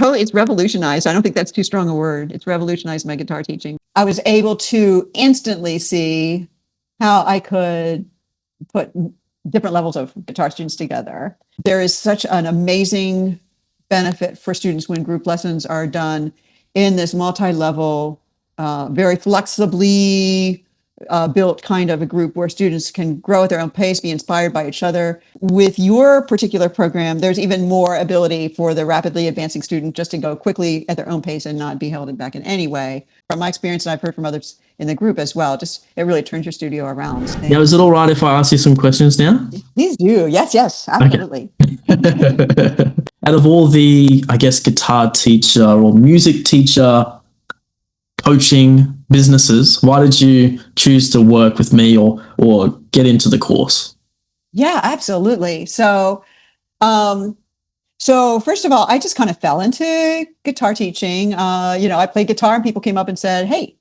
Totally, it's revolutionized. I don't think that's too strong a word. It's revolutionized my guitar teaching. I was able to instantly see how I could put different levels of guitar students together. There is such an amazing benefit for students when group lessons are done in this multi-level, very flexibly built kind of a group where students can grow at their own pace, be inspired by each other. With your particular program, there's even more ability for the rapidly advancing student just to go quickly at their own pace and not be held back in any way. From my experience, and I've heard from others in the group as well, just it really turns your studio around. Yeah, is it all right if I ask you some questions now? Please do. Yes, absolutely. Okay. Out of all the, I guess, guitar teacher or music teacher coaching businesses, why did you choose to work with me or get into the course? Yeah, absolutely. So first of all, I just kind of fell into guitar teaching. I played guitar and people came up and said, "Hey,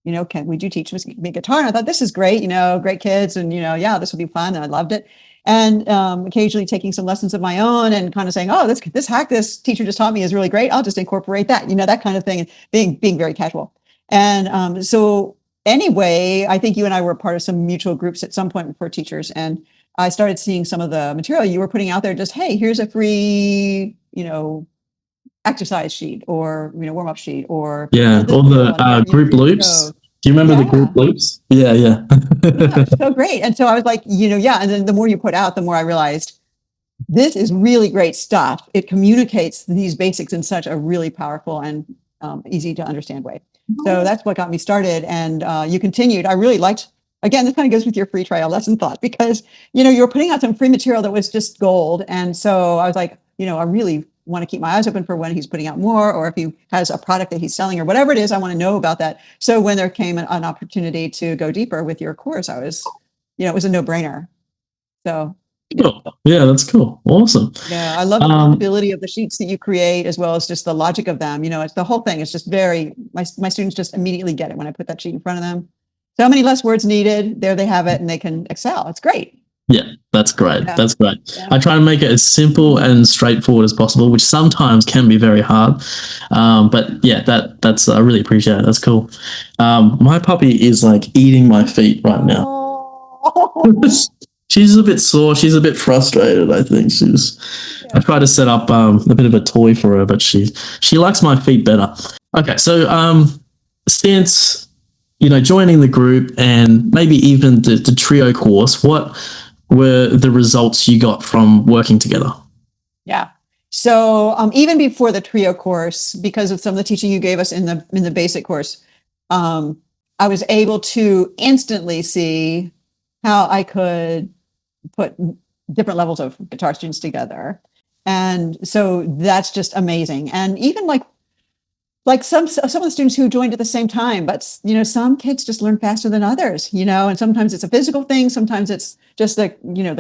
would you teach me guitar?" And I thought, this is great, great kids. And, yeah, this will be fun. And I loved it. And occasionally taking some lessons of my own and kind of saying, oh, this hack this teacher just taught me is really great. I'll just incorporate that, that kind of thing, and being very casual. And so anyway, I think you and I were part of some mutual groups at some point for teachers. And I started seeing some of the material you were putting out there, just, hey, here's a free, exercise sheet or, warm-up sheet or. Yeah, all the group loops. Do you remember the group loops? Yeah. Yeah, so great. And so I was like, and then the more you put out, the more I realized this is really great stuff. It communicates these basics in such a really powerful and easy to understand way. So that's what got me started. And you continued. I really liked, again, this kind of goes with your free trial lesson thought, because, you were putting out some free material that was just gold. And so I was like, I really want to keep my eyes open for when he's putting out more, or if he has a product that he's selling or whatever it is, I want to know about that. So when there came an opportunity to go deeper with your course, I was, it was a no-brainer. So. Cool. Yeah, that's cool. Awesome. Yeah, I love the readability of the sheets that you create, as well as just the logic of them. It's the whole thing. It's just my students just immediately get it when I put that sheet in front of them. So many less words needed. There they have it, and they can excel. It's great. Yeah, that's great. Yeah. That's great. Yeah. I try to make it as simple and straightforward as possible, which sometimes can be very hard. But yeah, that's I really appreciate it. That's cool. My puppy is like eating my feet right now. She's a bit sore. She's a bit frustrated, I think. I tried to set up a bit of a toy for her, but she likes my feet better. Okay, so since joining the group and maybe even the trio course, what were the results you got from working together? Yeah. So even before the trio course, because of some of the teaching you gave us in the basic course, I was able to instantly see how I could put different levels of guitar students together. And so that's just amazing. And even like some of the students who joined at the same time, but some kids just learn faster than others, and sometimes it's a physical thing. Sometimes it's just the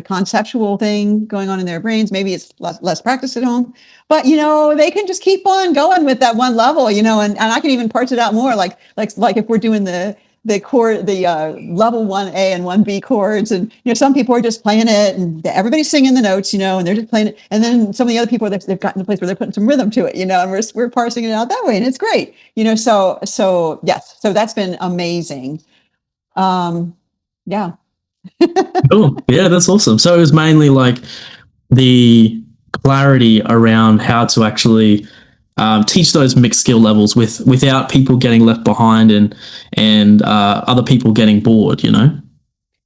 conceptual thing going on in their brains. Maybe it's less practice at home, but they can just keep on going with that one level, and I can even parse it out more. Like if we're doing the level 1A and 1B chords, and some people are just playing it and everybody's singing the notes, and they're just playing it, and then some of the other people, they've gotten to a place where they're putting some rhythm to it, and we're parsing it out that way, and it's great, so yes, so that's been amazing. Yeah. Cool. Yeah, that's awesome. So it was mainly like the clarity around how to actually teach those mixed skill levels without people getting left behind and other people getting bored,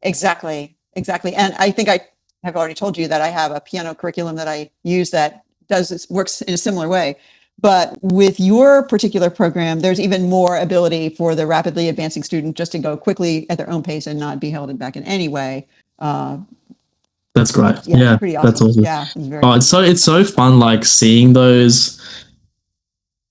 Exactly. And I think I have already told you that I have a piano curriculum that I use that works in a similar way. But with your particular program, there's even more ability for the rapidly advancing student just to go quickly at their own pace and not be held back in any way. That's great. Yeah, pretty awesome. That's awesome. Yeah, it's so fun, like seeing those.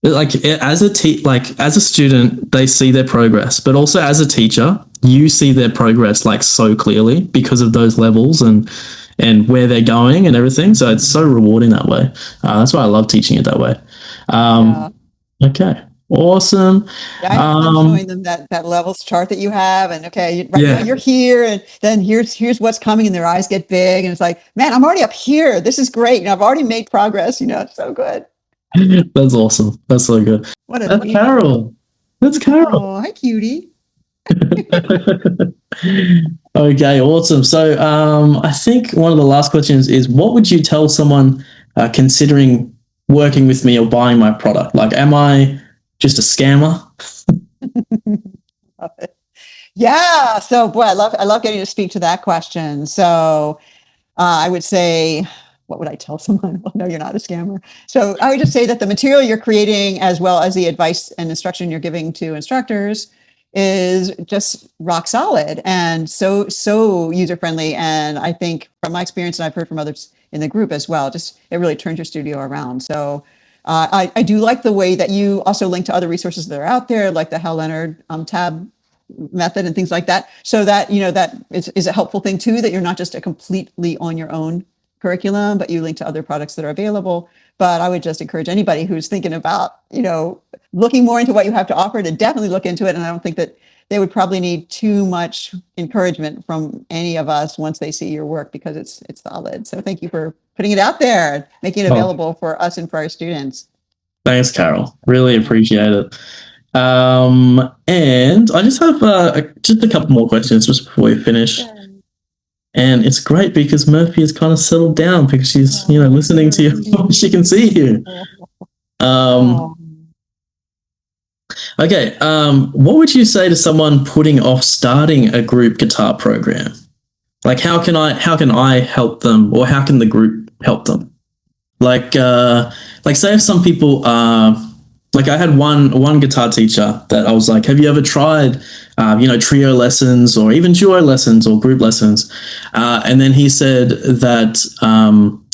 Like as a student, they see their progress, but also as a teacher, you see their progress like so clearly because of those levels and where they're going and everything. So it's so rewarding that way. That's why I love teaching it that way. Okay, awesome. Yeah, I'm showing them that levels chart that you have, and now you're here, and then here's what's coming, and their eyes get big, and it's like, man, I'm already up here. This is great. I've already made progress. It's so good. That's awesome. That's so good. What a That's sweetie. Carol. That's Carol. Oh, hi, cutie. Okay, awesome. So, I think one of the last questions is, what would you tell someone considering working with me or buying my product? Like, am I just a scammer? Yeah. So, boy, I love getting to speak to that question. So, I would say, what would I tell someone? Well, no, you're not a scammer. So I would just say that the material you're creating, as well as the advice and instruction you're giving to instructors, is just rock solid and so user friendly. And I think from my experience, and I've heard from others in the group as well, just it really turns your studio around. So I do like the way that you also link to other resources that are out there, like the Hal Leonard tab method and things like that, so that that is a helpful thing too, that you're not just a completely on your own curriculum, but you link to other products that are available. But I would just encourage anybody who's thinking about looking more into what you have to offer to definitely look into it. And I don't think that they would probably need too much encouragement from any of us once they see your work, because it's solid. So thank you for putting it out there, making it Oh, available for us and for our students. thanks, Carol. Really appreciate it. And I just have just a couple more questions just before we finish. And it's great because Murphy has kind of settled down because she's, listening to you. She can see you. Um, okay. What would you say to someone putting off starting a group guitar program? Like, how can I help them, or how can the group help them? Like say if some people like, I had one guitar teacher that I was like, have you ever tried trio lessons or even duo lessons or group lessons? And then he said that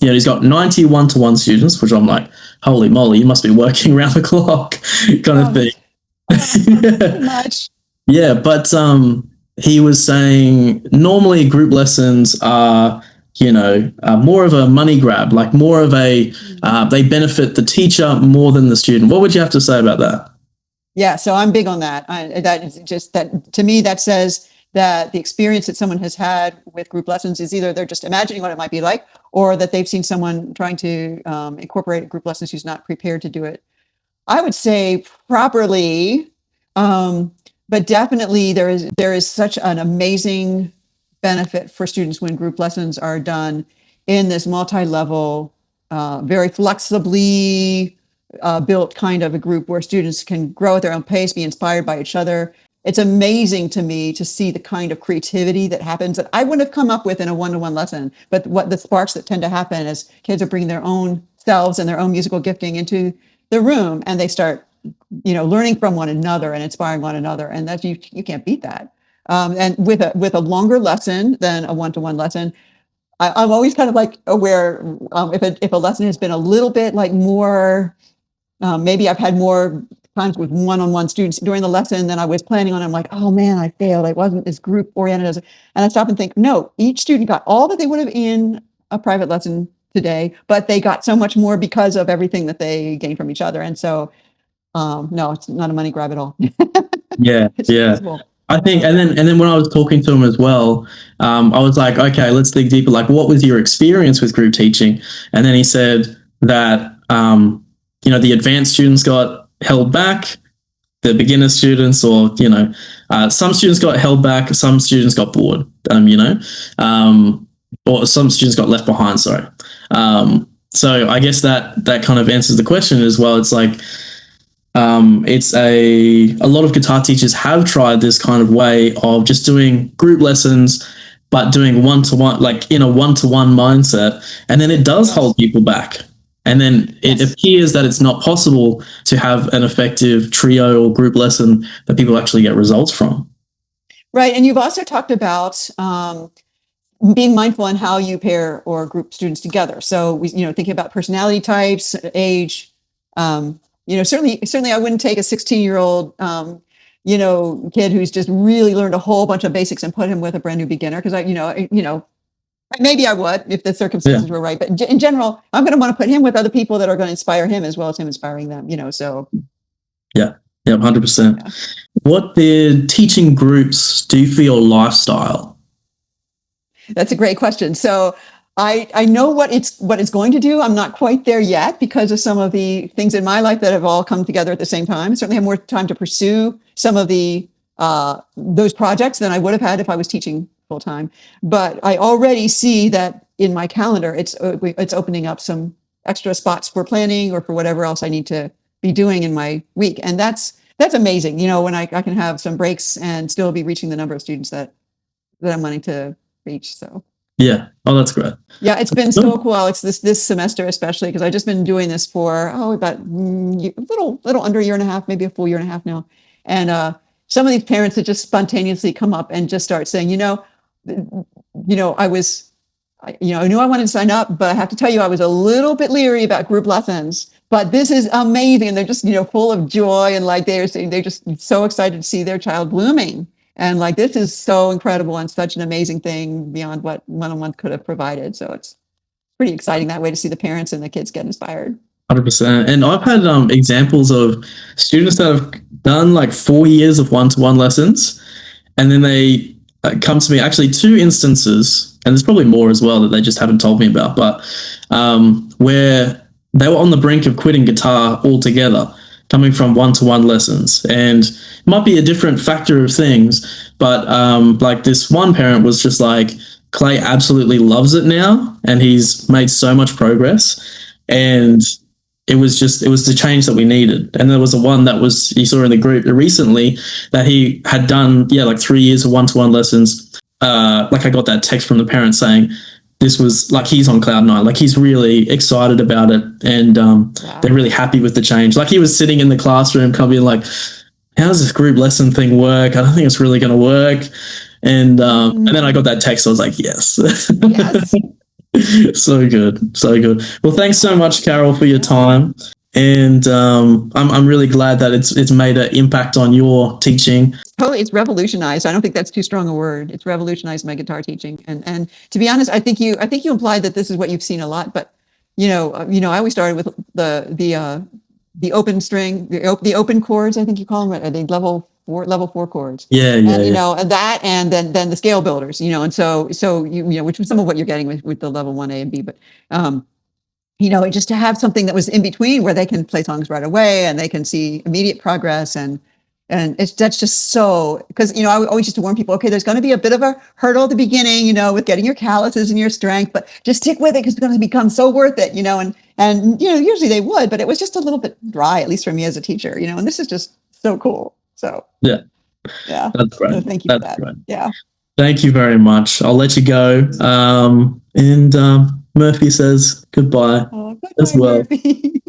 he's got 90 one-to-one students, which I'm like, holy moly, you must be working around the clock kind of thing. Pretty much. Yeah, but he was saying normally group lessons are, more of a money grab, like more of a they benefit the teacher more than the student. What would you have to say about that? Yeah, so I'm big on that. That is just that, to me, that says that the experience that someone has had with group lessons is either they're just imagining what it might be like, or that they've seen someone trying to incorporate group lessons who's not prepared to do it, I would say, properly. Um, but definitely there is such an amazing benefit for students when group lessons are done in this multi-level, very flexibly built kind of a group where students can grow at their own pace, be inspired by each other. It's amazing to me to see the kind of creativity that happens that I wouldn't have come up with in a one-to-one lesson. But what the sparks that tend to happen is kids are bringing their own selves and their own musical gifting into the room, and they start learning from one another and inspiring one another, and that you can't beat that. And with a longer lesson than a one-to-one lesson, I'm always kind of like aware, if a lesson has been a little bit like more, maybe I've had more times with one-on-one students during the lesson than I was planning on. I'm like, oh man, I failed. I wasn't as group oriented and I stop and think, no, each student got all that they would have in a private lesson today, but they got so much more because of everything that they gained from each other. And so, no, it's not a money grab at all. Yeah, It's yeah. feasible. I think, and then when I was talking to him as well, I was like, okay, let's dig deeper. Like, what was your experience with group teaching? And then he said that the advanced students got held back, the beginner students, or some students got held back, some students got bored. Or some students got left behind. Sorry. So I guess that kind of answers the question as well. It's like, it's a lot of guitar teachers have tried this kind of way of just doing group lessons, but doing one-to-one, like in a one-to-one mindset, and then it does hold people back. And then it appears that it's not possible to have an effective trio or group lesson that people actually get results from. Right. And you've also talked about being mindful in how you pair or group students together. So thinking about personality types, age. Certainly, I wouldn't take a 16-year-old, kid who's just really learned a whole bunch of basics and put him with a brand new beginner. Because maybe I would if the circumstances were right. But in general, I'm going to want to put him with other people that are going to inspire him as well as him inspiring them. So. Yeah, 100%. Yeah. What did teaching groups do for your lifestyle? That's a great question. So I know what it's going to do. I'm not quite there yet because of some of the things in my life that have all come together at the same time. I certainly have more time to pursue some of the those projects than I would have had if I was teaching full time. But I already see that in my calendar, it's opening up some extra spots for planning or for whatever else I need to be doing in my week, and that's amazing. You know, when I can have some breaks and still be reaching the number of students that I'm wanting to reach. So. Yeah. Oh, that's great. Yeah, it's been so cool, Alex, this semester especially because I've just been doing this for about a little under a year and a half, maybe a full year and a half now. And some of these parents that just spontaneously come up and just start saying, I knew I wanted to sign up, but I have to tell you, I was a little bit leery about group lessons. But this is amazing, and they're just full of joy, and like they're just so excited to see their child blooming. And like, this is so incredible and such an amazing thing beyond what one-on-one could have provided. So it's pretty exciting that way to see the parents and the kids get inspired. 100%. And I've had examples of students that have done like 4 years of one-to-one lessons, and then they come to me. Actually, two instances, and there's probably more as well that they just haven't told me about, but where they were on the brink of quitting guitar altogether, coming from one-to-one lessons. And it might be a different factor of things, but like this one parent was just like, Clay absolutely loves it now, and he's made so much progress. And it was the change that we needed. And there was a one that was, you saw in the group recently, that he had done, like 3 years of one-to-one lessons. Like I got that text from the parent saying, this was like, he's on cloud nine, like he's really excited about it, and they're really happy with the change. Like he was sitting in the classroom kind of being like, how does this group lesson thing work? I don't think it's really going to work. And then I got that text. I was like, yes. Yes. So good. Well, thanks so much, Carol, for your time. And I'm really glad that it's made an impact on your teaching. Totally, it's revolutionized. I don't think that's too strong a word. It's revolutionized my guitar teaching. And to be honest, I think you implied that this is what you've seen a lot. But I always started with the open string, the open chords. I think you call them. I think level four chords. Yeah. And that, and then the scale builders. And so which was some of what you're getting with the level 1A and B. But just to have something that was in between where they can play songs right away and they can see immediate progress, and that's just so, because I always used to warn people, okay, there's going to be a bit of a hurdle at the beginning, with getting your calluses and your strength, but just stick with it because it's going to become so worth it, and usually they would, but it was just a little bit dry, at least for me as a teacher, and this is just so cool. So yeah, that's right. So thank you for that. Right. Yeah. Thank you very much. I'll let you go. And Murphy says goodbye, goodbye as well. Murphy.